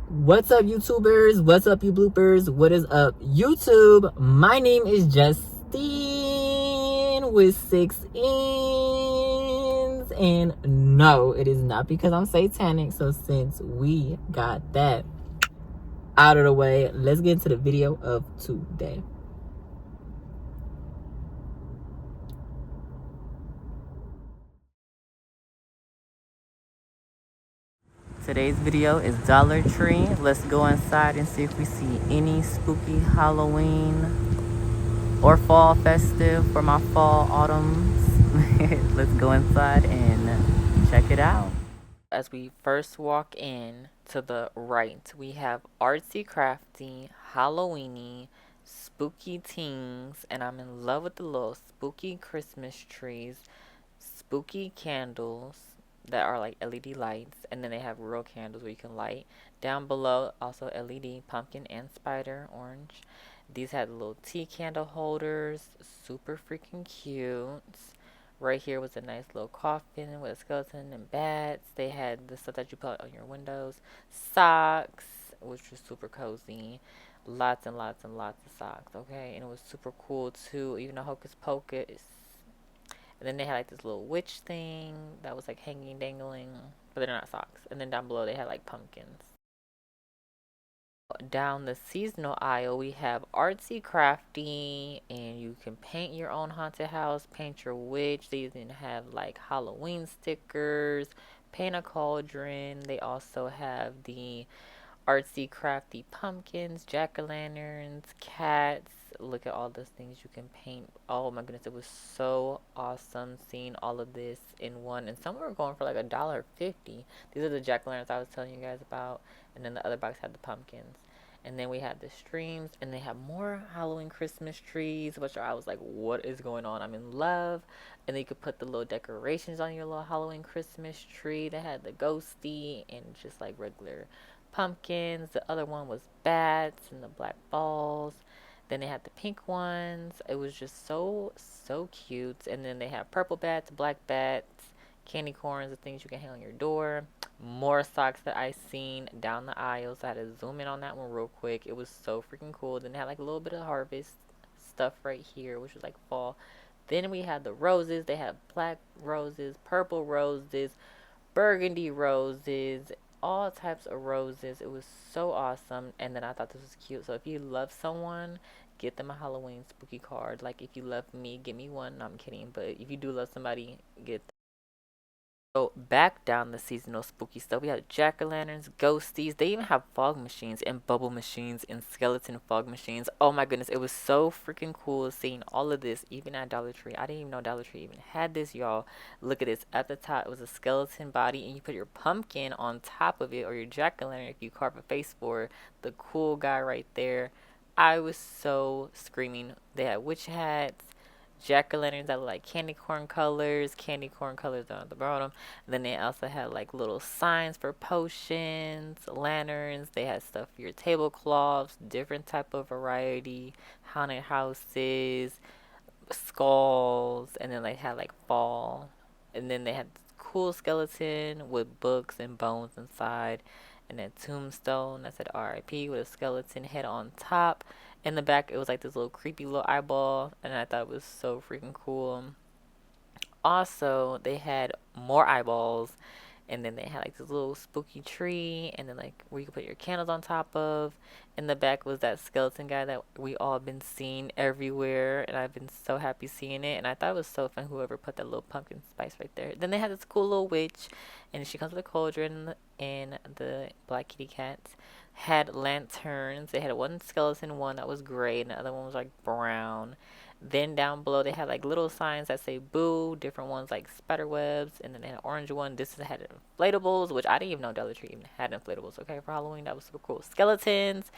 What's up, YouTubers? What's up, you bloopers? What is up, YouTube? My name is Justine with 6 N's. And no, it is not because I'm satanic. So since we got that out of the way, let's get into the video of today. Today's video is Dollar Tree. Let's go inside and see if we see any spooky Halloween or fall festive for my fall autumns. Let's go inside and check it out. As we first walk in, to the right, we have artsy crafty, Halloweeny, spooky TINGZ, and I'm in love with the little spooky Christmas trees, spooky candles that are like LED lights, and then they have real candles where you can light. Down below, also LED pumpkin and spider orange. These had little tea candle holders, super freaking cute. Right here was a nice little coffin with a skeleton and bats. They had the stuff that you put on your windows, socks, which was super cozy. Lots and lots and lots of socks, okay? And it was super cool too, even though Hocus Pocus. And then they had like this little witch thing that was like hanging, dangling, but they're not socks. And then down below they had like pumpkins. Down the seasonal aisle, we have artsy crafty, and you can paint your own haunted house, paint your witch. They even have like Halloween stickers, paint a cauldron. They also have the artsy crafty pumpkins, jack-o'-lanterns, cats. Look at all those things you can paint. Oh my goodness, it was so awesome seeing all of this in one. And some were going for like $1.50. These are the jack-o'-lanterns I was telling you guys about. And then the other box had the pumpkins. And then we had the streams, and they have more Halloween Christmas trees, which I was like, what is going on? I'm in love. And then you could put the little decorations on your little Halloween Christmas tree. They had the ghosty and just like regular pumpkins. The other one was bats and the black balls. Then they had the pink ones. It was just so cute. And then they have purple bats, black bats, candy corns, the things you can hang on your door. More socks that I seen down the aisles. I had to zoom in on that one real quick. It was so freaking cool. Then they had like a little bit of harvest stuff right here, which was like fall. Then we had the roses. They had black roses, purple roses, burgundy roses, all types of roses. It was so awesome. And then I thought this was cute. So if you love someone, get them a Halloween spooky card. Like if you love me, give me one. No, I'm kidding. But if you do love somebody, get them. So back down the seasonal spooky stuff, we have jack-o'-lanterns, ghosties. They even have fog machines and bubble machines and skeleton fog machines. Oh my goodness, it was so freaking cool seeing all of this, even at Dollar Tree. I didn't even know Dollar Tree even had this, y'all. Look at this. At the top, it was a skeleton body, and you put your pumpkin on top of it, or your jack-o'-lantern if you carve a face for the cool guy right there. I was so screaming. They had witch hats, jack-o'-lanterns that look like candy corn colors down at the bottom. And then they also had like little signs for potions, lanterns. They had stuff for your tablecloths, different type of variety, haunted houses, skulls, and then they had like fall. And then they had cool skeleton with books and bones inside, and a tombstone that said R.I.P. with a skeleton head on top. In the back, it was like this little creepy little eyeball, and I thought it was so freaking cool. Also, they had more eyeballs, and then they had like this little spooky tree, and then like where you could put your candles on top of. In the back was that skeleton guy that we all been seeing everywhere, and I've been so happy seeing it. And I thought it was so fun whoever put that little pumpkin spice right there. Then they had this cool little witch, and she comes with a cauldron, and the black kitty cats had lanterns. They had one skeleton one that was gray, and the other one was like brown. Then down below they had like little signs that say boo, different ones like spider webs, and then they had an orange one. This had inflatables, which I didn't even know Dollar Tree even had inflatables, okay, for Halloween. That was super cool. Skeletons,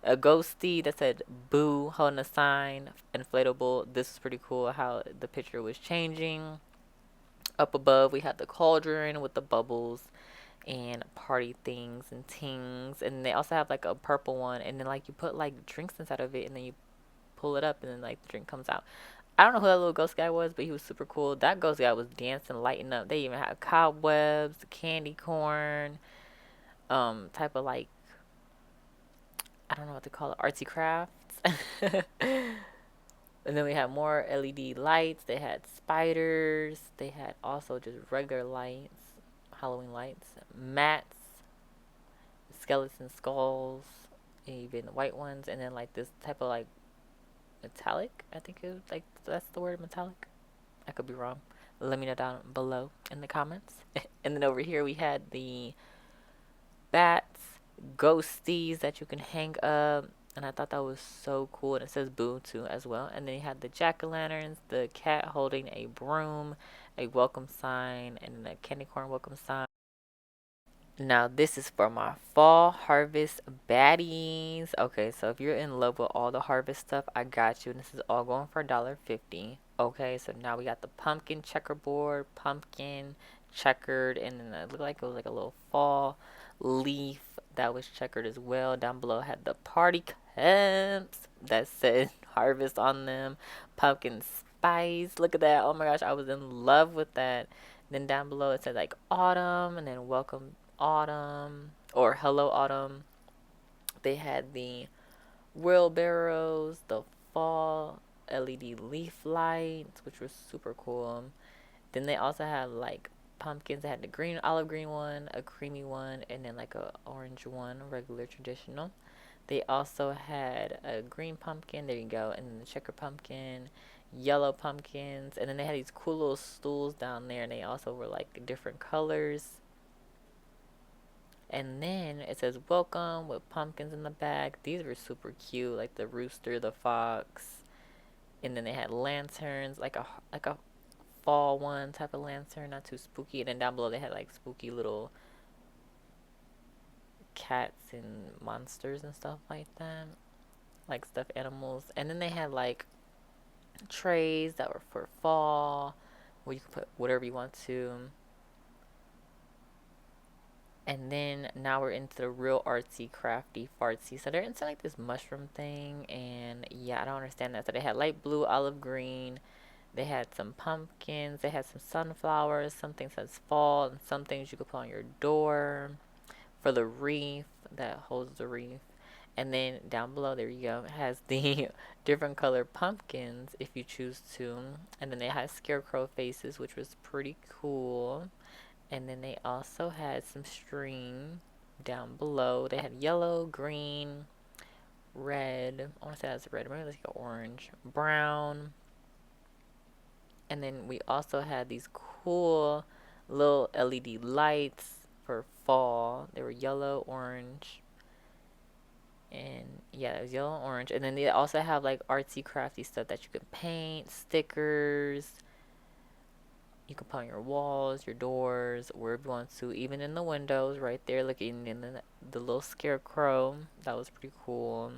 a ghosty that said boo holding a sign, inflatable. This is pretty cool how the picture was changing. Up above we had the cauldron with the bubbles and party things and tings, and they also have like a purple one, and then like you put like drinks inside of it, and then you pull it up, and then like the drink comes out. I don't know who that little ghost guy was, but he was super cool. That ghost guy was dancing, lighting up. They even had cobwebs, candy corn, type of like I don't know what to call it, artsy crafts. And then we had more LED lights. They had spiders. They had also just regular lights, Halloween lights, mats, skeleton skulls, even white ones, and then like this type of like metallic. I think it was like that's the word, metallic. I could be wrong. Let me know down below in the comments. And then over here we had the bats, ghosties that you can hang up. And I thought that was so cool. And it says boo too as well. And then you had the jack-o'-lanterns, the cat holding a broom, a welcome sign, and a candy corn welcome sign. Now this is for my fall harvest baddies. Okay, so if you're in love with all the harvest stuff, I got you. And this is all going for $1.50. Okay, so now we got the pumpkin checkerboard, pumpkin checkered, and then it looked like it was like a little fall leaf that was checkered as well. Down below had the party cups that said harvest on them, pumpkin spice. Look at that. Oh my gosh, I was in love with that. Then down below it said like autumn and then welcome autumn or hello autumn. They had the wheelbarrows, the fall LED leaf lights, which was super cool. Then they also had like pumpkins. They had the green, olive green one, a creamy one, and then like a orange one, regular traditional. They also had a green pumpkin. There you go, and then the checker pumpkin, yellow pumpkins, and then they had these cool little stools down there, and they also were like different colors. And then it says welcome with pumpkins in the back. These were super cute, like the rooster, the fox, and then they had lanterns, like a fall one type of lantern, not too spooky. And then down below they had like spooky little cats and monsters and stuff like that, like stuffed animals. And then they had like trays that were for fall, where you could put whatever you want to. And then now we're into the real artsy, crafty, fartsy. So they're into like this mushroom thing. And yeah, I don't understand that. So they had light blue, olive green. They had some pumpkins. They had some sunflowers. Something says fall. And some things you could put on your door for the wreath that holds the wreath. And then down below, there you go, it has the different colored pumpkins if you choose to. And then they had scarecrow faces, which was pretty cool. And then they also had some string down below. They had yellow, green, red. I want to say that's red. Maybe like orange, brown. And then we also had these cool little LED lights for fall. They were yellow, orange, and yeah, it was yellow and orange. And then they also have like artsy crafty stuff that you can paint, stickers, you can put on your walls, your doors, wherever you want to, even in the windows right there, looking in the little scarecrow. That was pretty cool,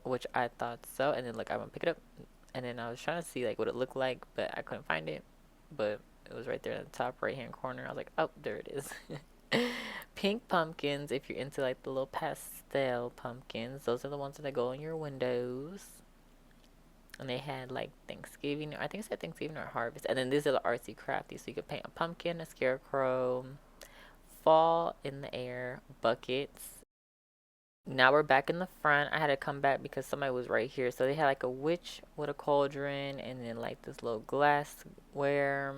which I thought so. And then, look, I'm gonna pick it up. And then I was trying to see like what it looked like, but I couldn't find it. But it was right there in the top right hand corner. I was like, oh, there it is. Pink pumpkins, if you're into like the little pastel pumpkins, those are the ones that go in your windows. And they had like Thanksgiving, I think it said Thanksgiving or Harvest. And then these are the artsy crafty. So you could paint a pumpkin, a scarecrow, fall in the air, buckets. Now we're back in the front. I had to come back because somebody was right here. So they had like a witch with a cauldron and then like this little glassware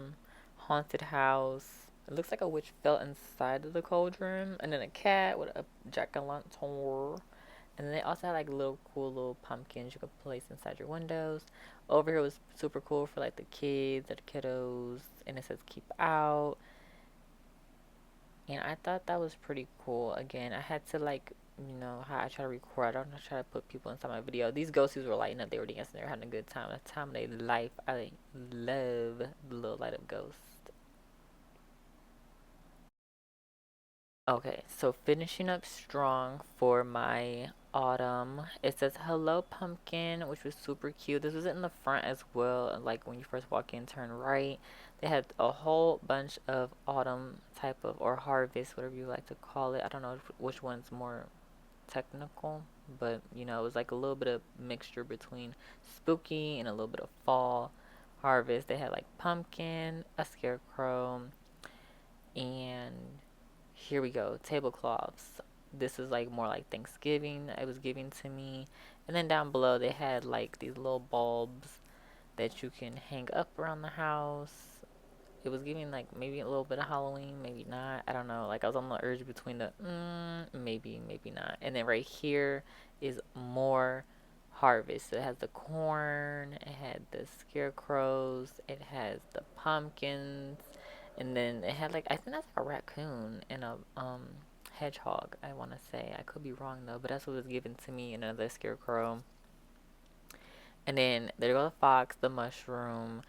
haunted house. It looks like a witch fell inside of the cauldron. And then a cat with a jack-o'-lantern. And then they also had like little cool little pumpkins you could place inside your windows. Over here was super cool for like the kids or the kiddos. And it says keep out. And I thought that was pretty cool. Again, I had to like, you know, how I try to record. I don't try to put people inside my video. These ghosties were lighting up. They were dancing. They were having a good time. A time of their life. I love the little light up ghosts. Okay, so finishing up strong for my autumn. It says hello pumpkin, which was super cute. This was in the front as well. Like when you first walk in, turn right. They had a whole bunch of autumn type of or harvest, whatever you like to call it. I don't know which one's more technical, but you know, it was like a little bit of mixture between spooky and a little bit of fall harvest. They had like pumpkin, a scarecrow, and here we go, tablecloths. this is like more like Thanksgiving. It was giving to me. And then down below they had like these little bulbs that you can hang up around the house. It was giving like maybe a little bit of Halloween, maybe not. I don't know. Like I was on the urge between the maybe, maybe not. And then right here is more harvest. So it has the corn, it had the scarecrows, it has the pumpkins, and then it had like, I think that's a raccoon and a hedgehog, I want to say. I could be wrong though, but that's what was given to me, another scarecrow. And then there go the fox, the mushroom,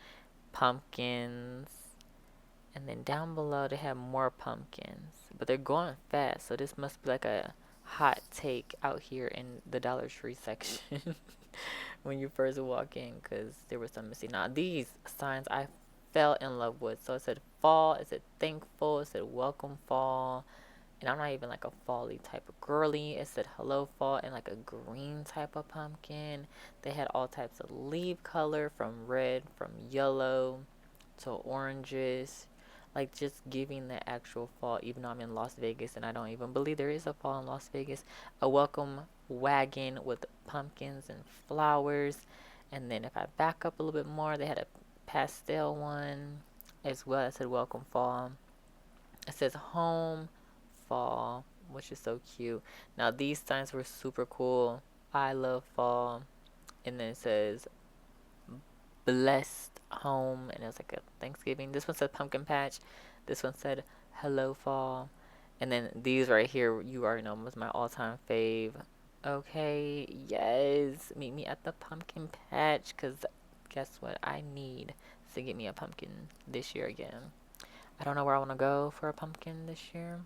pumpkins, and then down below they have more pumpkins, but they're going fast, so this must be like a hot take out here in the Dollar Tree section when you first walk in, because there was some missing. Now these signs I fell in love with. So it said fall, it said thankful, it said welcome fall, and I'm not even like a fall-y type of girly. It said hello fall, and like a green type of pumpkin. They had all types of leaf color, from red, from yellow to oranges, like just giving the actual fall, even though I'm in Las Vegas and I don't even believe there is a fall in Las Vegas. A welcome wagon with pumpkins and flowers. And then if I back up a little bit more, they had a pastel one as well. It said welcome fall. It says home fall, which is so cute. Now these signs were super cool. I love fall. And then it says blessed home, and it was like a Thanksgiving. This one said pumpkin patch. This one said hello fall. And then these right here, you already know, was my all-time fave. Okay, yes, meet me at the pumpkin patch, because guess what, I need to get me a pumpkin this year again. I don't know where I want to go for a pumpkin this year.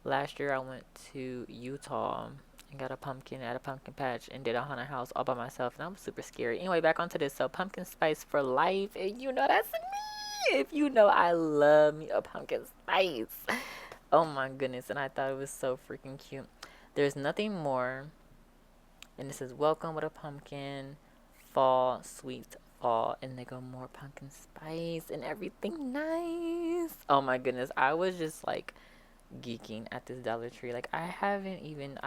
Last year I went to Utah and got a pumpkin at a pumpkin patch and did a haunted house all by myself, and I was super scary. Anyway, back onto this. So pumpkin spice for life, and you know that's me. If you know, I love me a pumpkin spice. Oh my goodness, and I thought it was so freaking cute. There's nothing more, and this is welcome with a pumpkin, fall, sweet fall, and they go more pumpkin spice and everything nice. Oh my goodness, I was just like geeking at this Dollar Tree. Like I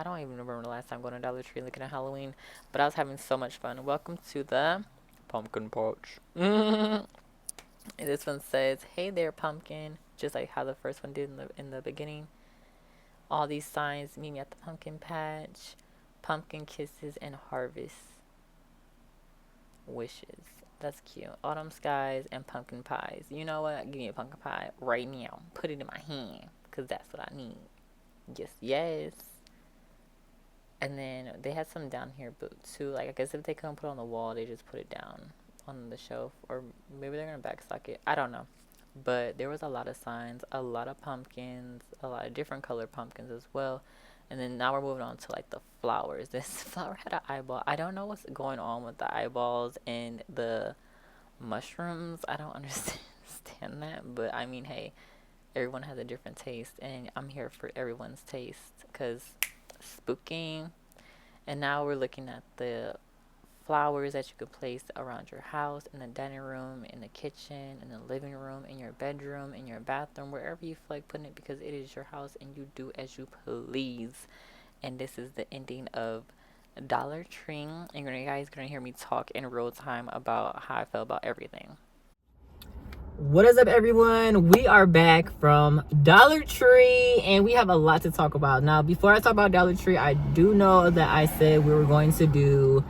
don't even remember the last time going to Dollar Tree looking at Halloween, but I was having so much fun. Welcome to the pumpkin patch. And this one says, hey there pumpkin, just like how the first one did in the beginning. All these signs, meet me at the pumpkin patch, pumpkin kisses and harvest wishes. That's cute. Autumn skies and pumpkin pies. You know what? Give me a pumpkin pie right now. Put it in my hand, because that's what I need. Yes, yes. And then they had some down here, but too, like, I guess if they couldn't put it on the wall, they just put it down on the shelf, or maybe they're going to backstock it. I don't know. But there was a lot of signs, a lot of pumpkins, a lot of different colored pumpkins as well. And then now we're moving on to like the flowers. This flower had an eyeball. I don't know what's going on with the eyeballs and the mushrooms. I don't understand that. But I mean, hey, everyone has a different taste, and I'm here for everyone's taste, because spooking. And now we're looking at the flowers that you could place around your house, in the dining room, in the kitchen, in the living room, in your bedroom, in your bathroom, wherever you feel like putting it, because it is your house and you do as you please. And this is the ending of Dollar Tree, and you guys are gonna hear me talk in real time about how I feel about everything. What is up, everyone? We are back from Dollar Tree, and we have a lot to talk about. Now, before I talk about Dollar Tree, I do know that I said we were going to do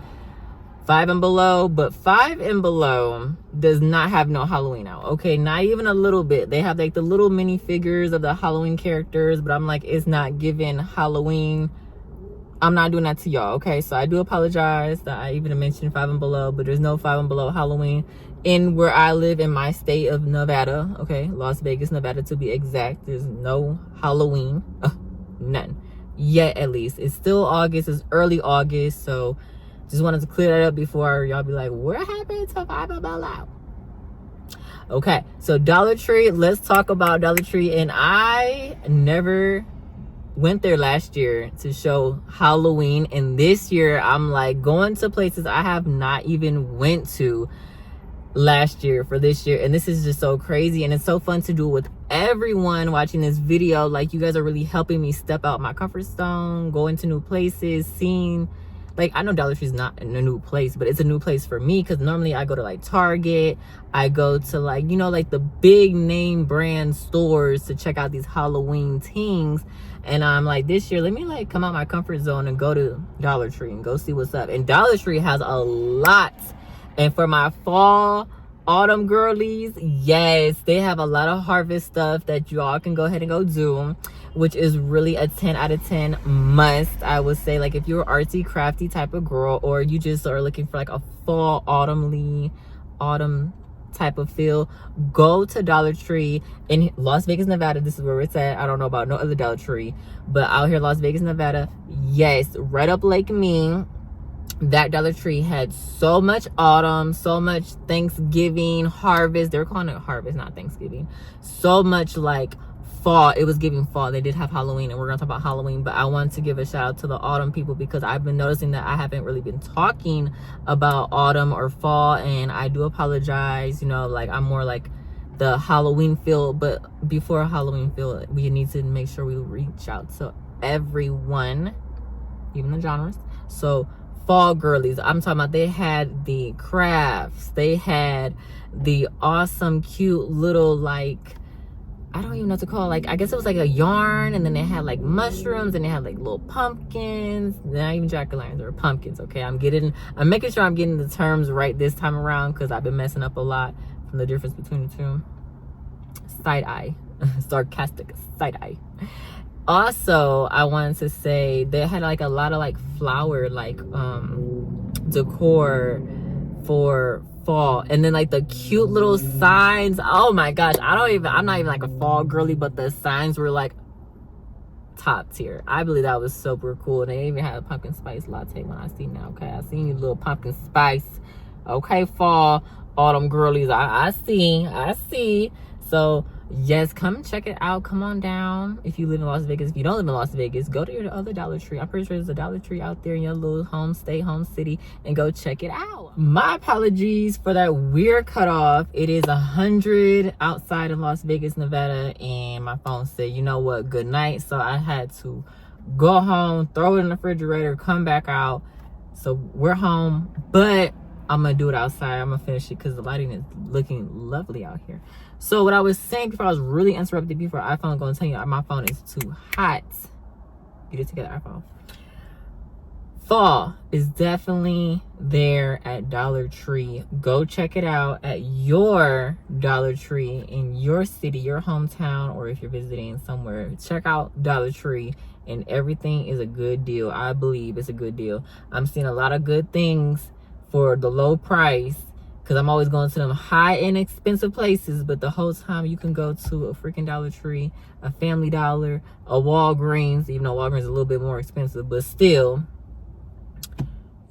5 and below, but 5 and below does not have no Halloween out. Okay, not even a little bit. They have like the little mini figures of the Halloween characters, but I'm like, it's not giving Halloween. I'm not doing that to y'all. Okay, so I do apologize that I even mentioned 5 and below, but there's no 5 and below Halloween in where I live, in my state of Nevada. Okay, Las Vegas, Nevada to be exact. There's no Halloween, none yet, at least. It's still August. It's early August, so just wanted to clear that up before y'all be like, what happened to 5 and below? Okay, so Dollar Tree, let's talk about Dollar Tree. And I never went there last year to show Halloween, and this year I'm like going to places I have not even went to. last year for this year, and this is just so crazy, and it's so fun to do it with everyone watching this video. Like, you guys are really helping me step out my comfort zone, go into new places, seeing, like, I know Dollar Tree's not in a new place, but it's a new place for me because normally I go to like Target, I go to like, you know, like the big name brand stores to check out these Halloween things. And I'm like, this year, let me like come out my comfort zone and go to Dollar Tree and go see what's up. And Dollar Tree has a lot. And for my fall, autumn girlies, yes, they have a lot of harvest stuff that you all can go ahead and go do, which is really a 10 out of 10 must. I would say, like, if you're artsy crafty type of girl, or you just are looking for like a fall autumn type of feel, go to Dollar Tree in Las Vegas, Nevada. This is where it's at. I don't know about no other Dollar Tree, but out here Las Vegas, Nevada, yes, right up Lake Mead. That Dollar Tree had so much autumn, so much Thanksgiving harvest. They're calling it harvest, not Thanksgiving. So much like fall. It was giving fall. They did have Halloween, and we're gonna talk about Halloween, but I want to give a shout out to the autumn people because I've been noticing that I haven't really been talking about autumn or fall, and I do apologize. You know, like, I'm more like the Halloween feel, but before Halloween feel, we need to make sure we reach out to everyone, even the genres. So fall girlies, I'm talking about, they had the crafts, they had the awesome cute little, like, I don't even know what to call it. Like, I guess it was like a yarn, and then they had like mushrooms, and they had like little pumpkins, not even jack-o'-lanterns, or pumpkins. Okay, I'm making sure I'm getting the terms right this time around because I've been messing up a lot from the difference between the two. Side eye. Sarcastic side eye. Also, I wanted to say they had like a lot of like flower like decor for fall, and then like the cute little signs. Oh my gosh, I'm not even like a fall girly, but the signs were like top tier. I believe that was super cool. And they even had a pumpkin spice latte when I see now. Okay, I seen you little pumpkin spice. Okay, fall, autumn girlies, I see. So yes, come check it out. Come on down if you live in Las Vegas. If you don't live in Las Vegas, go to your other Dollar Tree. I'm pretty sure there's a Dollar Tree out there in your little home city, and go check it out. My apologies for that weird cutoff. It is 100 outside in Las Vegas, Nevada, and my phone said, you know what, good night. So I had to go home, throw it in the refrigerator, come back out. So we're home, but I'm gonna do it outside. I'm gonna finish it because the lighting is looking lovely out here. So what I was saying before I was really interrupted before, iPhone gonna tell you my phone is too hot. Get it together, iPhone. Fall is definitely there at Dollar Tree. Go check it out at your Dollar Tree in your city, your hometown, or if you're visiting somewhere, check out Dollar Tree, and everything is a good deal. I believe it's a good deal. I'm seeing a lot of good things for the low price, because I'm always going to them high and expensive places, but the whole time you can go to a freaking Dollar Tree, a Family Dollar, a Walgreens, even though Walgreens is a little bit more expensive, but still,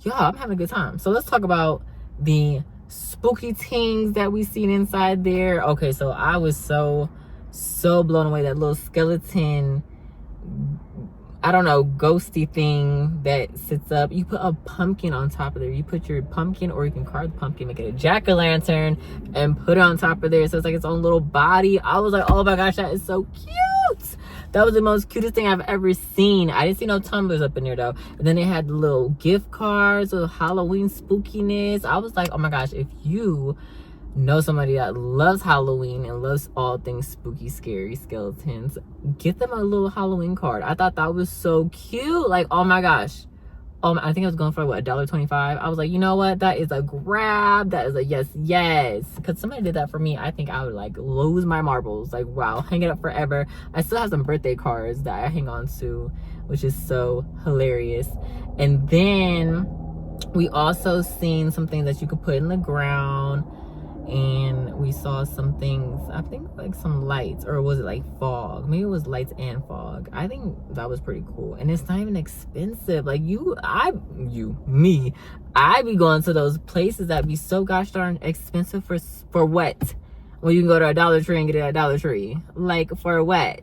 y'all, I'm having a good time. So let's talk about the spooky things that we seen inside there. Okay, so I was so blown away. That little skeleton, I don't know, ghosty thing that sits up. You put a pumpkin on top of there. You put your pumpkin, or you can carve the pumpkin, make it a jack-o'-lantern, and put it on top of there. So it's like its own little body. I was like, oh my gosh, that is so cute. That was the most cutest thing I've ever seen. I didn't see no tumblers up in there though. And then they had the little gift cards with Halloween spookiness. I was like, oh my gosh, if you know somebody that loves Halloween and loves all things spooky, scary, skeletons, get them a little Halloween card. I thought that was so cute. Like, oh my gosh. I think I was going for what, $1.25. I was like, you know what, that is a grab. That is a yes, because somebody did that for me. I think I would like lose my marbles. Like, wow, hang it up forever. I still have some birthday cards that I hang on to, which is so hilarious. And then we also seen some things that you could put in the ground, and we saw some things, I think like some lights, or was it like fog? Maybe it was lights and fog. I think that was pretty cool, and it's not even expensive. Like I be going to those places that be so gosh darn expensive for what? When you can go to a Dollar Tree and get it at Dollar Tree. Like, for what?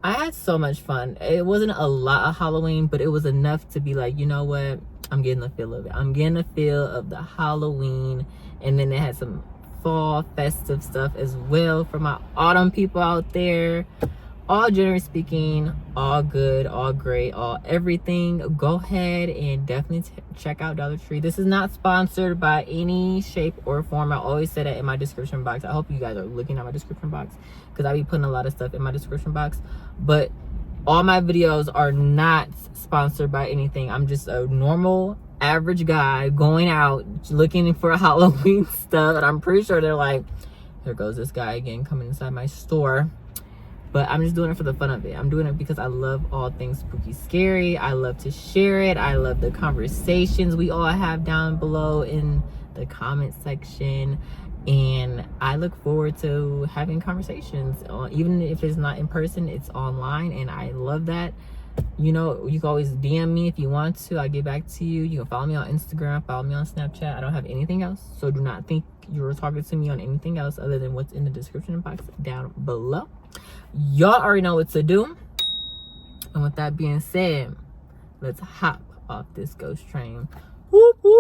I had so much fun. It wasn't a lot of Halloween, but it was enough to be like, you know what? I'm getting the feel of it. I'm getting the feel of the Halloween. And then they had some fall festive stuff as well for my autumn people out there. All generally speaking, all good, all great, all everything. Go ahead and definitely check out Dollar Tree. This is not sponsored by any shape or form. I always say that in my description box. I hope you guys are looking at my description box, because I be putting a lot of stuff in my description box. But all my videos are not sponsored by anything. I'm just a normal, average guy going out looking for Halloween stuff. And I'm pretty sure they're like, here goes this guy again coming inside my store. But I'm just doing it for the fun of it. I'm doing it because I love all things spooky scary. I love to share it. I love the conversations we all have down below in the comment section. And I look forward to having conversations. Even if it's not in person, it's online. And I love that. You know, you can always DM me if you want to. I'll get back to you. You can follow me on Instagram, follow me on Snapchat. I don't have anything else. So do not think you're talking to me on anything else other than what's in the description box down below. Y'all already know what to do. And with that being said, let's hop off this ghost train. Whoop whoop.